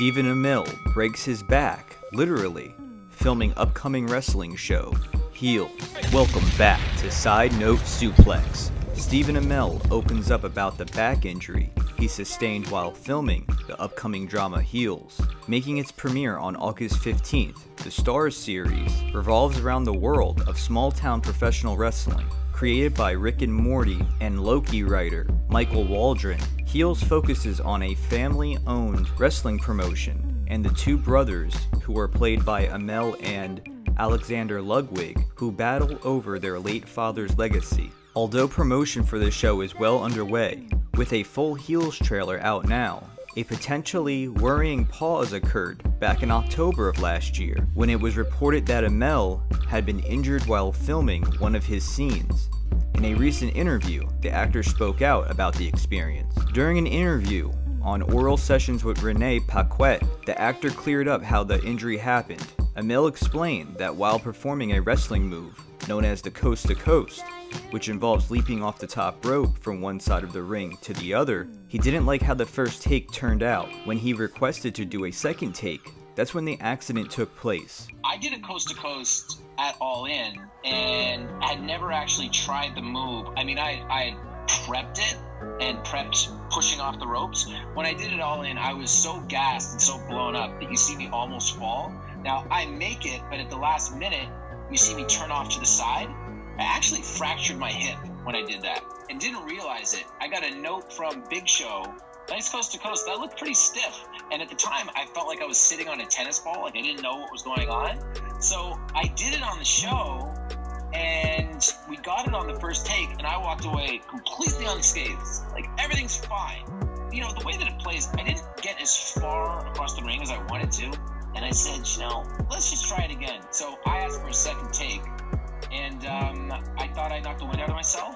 Stephen Amell breaks his back, literally, filming upcoming wrestling show, Heels. Welcome back to Sidenote Suplex. Stephen Amell opens up about the back injury he sustained while filming the upcoming drama Heels. Making its premiere on August 15th, the Starz series revolves around the world of small-town professional wrestling. Created by Rick and Morty and Loki writer Michael Waldron, Heels focuses on a family-owned wrestling promotion and the two brothers, who are played by Amell and Alexander Ludwig, who battle over their late father's legacy. Although promotion for the show is well underway, with a full Heels trailer out now, a potentially worrying pause occurred back in October of last year, when it was reported that Amell had been injured while filming one of his scenes. In a recent interview, the actor spoke out about the experience. During an interview on Oral Sessions with Renee Paquette, the actor cleared up how the injury happened. Amell explained that while performing a wrestling move known as the Coast to Coast, which involves leaping off the top rope from one side of the ring to the other, he didn't like how the first take turned out. When he requested to do a second take, that's when the accident took place. I did a Coast to Coast at All In, and I had never actually tried the move. I mean, I prepped it and prepped pushing off the ropes. When I did it All In, I was so gassed and so blown up that you see me almost fall. Now, I make it, but at the last minute, you see me turn off to the side. I actually fractured my hip when I did that and didn't realize it. I got a note from Big Show, nice Coast to Coast, that looked pretty stiff. And at the time, I felt like I was sitting on a tennis ball, like I didn't know what was going on. So I did it on the show, and we got it on the first take, and I walked away completely unscathed. Like, everything's fine. You know, the way that it plays, I didn't get as far across the ring as I wanted to. And I said, you know, let's just try it again. So I asked for a second take, and I thought I knocked the wind out of myself,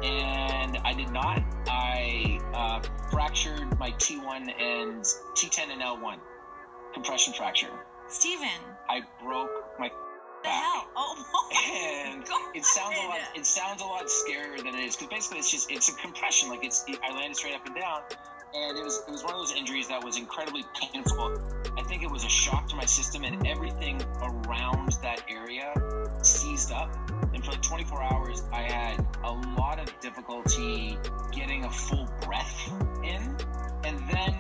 and I did not. I fractured my T1 and T10 and L1, compression fracture. Steven. I broke my the hell? Oh my and God. It sounds a lot scarier than it is, because basically it's a compression. Like I landed straight up and down. And it was one of those injuries that was incredibly painful. I think it was a shock to my system, and everything around that area seized up. And for like 24 hours, I had a lot of difficulty getting a full breath in. And then,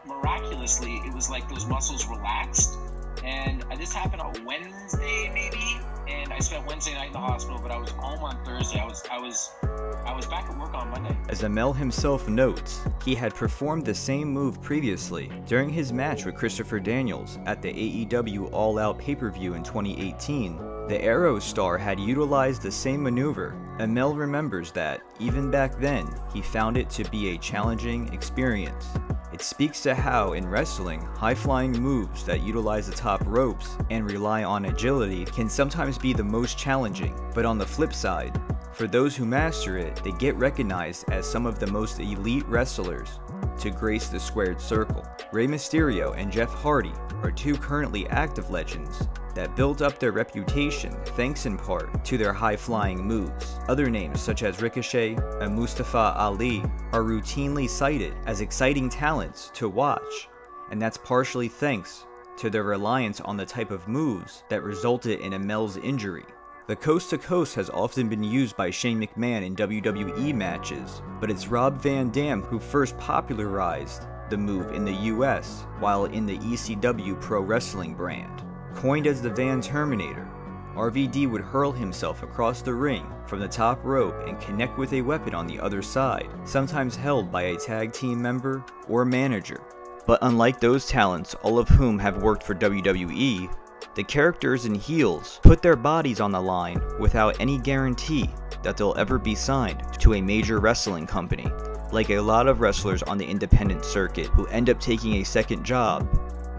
miraculously, it was like those muscles relaxed. And this happened on Wednesday, maybe. And I spent Wednesday night in the hospital, but I was home on Thursday. I was back at work on Monday. As Amell himself notes, he had performed the same move previously during his match with Christopher Daniels at the AEW All Out pay-per-view in 2018. The Arrow star had utilized the same maneuver. Amell remembers that, even back then, he found it to be a challenging experience. It speaks to how, in wrestling, high-flying moves that utilize the top ropes and rely on agility can sometimes be the most challenging. But on the flip side, for those who master it, they get recognized as some of the most elite wrestlers to grace the squared circle. Rey Mysterio and Jeff Hardy are two currently active legends that built up their reputation thanks in part to their high-flying moves. Other names such as Ricochet and Mustafa Ali are routinely cited as exciting talents to watch, and that's partially thanks to their reliance on the type of moves that resulted in Amell's injury. The Coast to Coast has often been used by Shane McMahon in WWE matches, but it's Rob Van Dam who first popularized the move in the US while in the ECW Pro Wrestling brand. Coined as the Van Terminator, RVD would hurl himself across the ring from the top rope and connect with a weapon on the other side, sometimes held by a tag team member or manager. But unlike those talents, all of whom have worked for WWE, the characters in Heels put their bodies on the line without any guarantee that they'll ever be signed to a major wrestling company. Like a lot of wrestlers on the independent circuit who end up taking a second job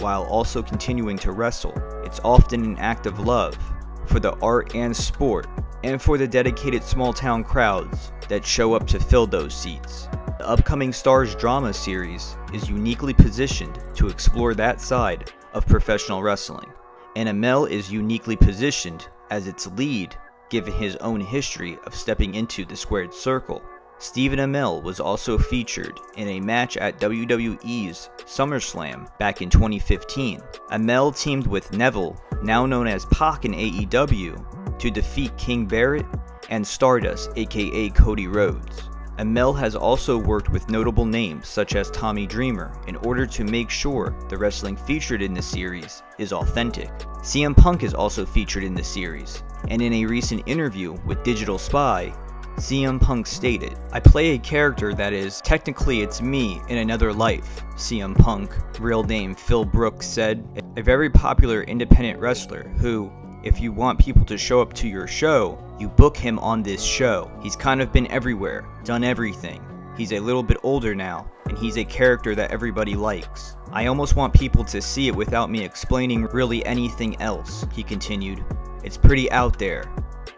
while also continuing to wrestle, it's often an act of love for the art and sport, and for the dedicated small-town crowds that show up to fill those seats. The upcoming Starz drama series is uniquely positioned to explore that side of professional wrestling, and Amell is uniquely positioned as its lead given his own history of stepping into the squared circle. Stephen Amell was also featured in a match at WWE's SummerSlam back in 2015. Amell teamed with Neville, now known as Pac in AEW, to defeat King Barrett and Stardust, aka Cody Rhodes. Amell has also worked with notable names such as Tommy Dreamer in order to make sure the wrestling featured in the series is authentic. CM Punk is also featured in the series, and in a recent interview with Digital Spy, CM Punk stated, "I play a character that is, technically it's me in another life," CM Punk, real name Phil Brooks, said. A very popular independent wrestler who, if you want people to show up to your show, you book him on this show. He's kind of been everywhere, done everything. He's a little bit older now, and he's a character that everybody likes. I almost want people to see it without me explaining really anything else, he continued. It's pretty out there,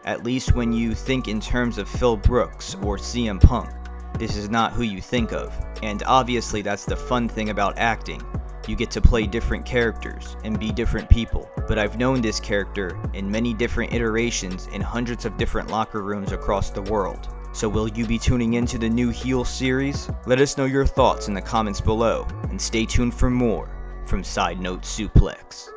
at least when you think in terms of Phil Brooks or CM Punk. This is not who you think of, and obviously that's the fun thing about acting. You get to play different characters and be different people, but I've known this character in many different iterations in hundreds of different locker rooms across the world. So will you be tuning into the new Heel series? Let us know your thoughts in the comments below, and stay tuned for more from Sidenote Suplex.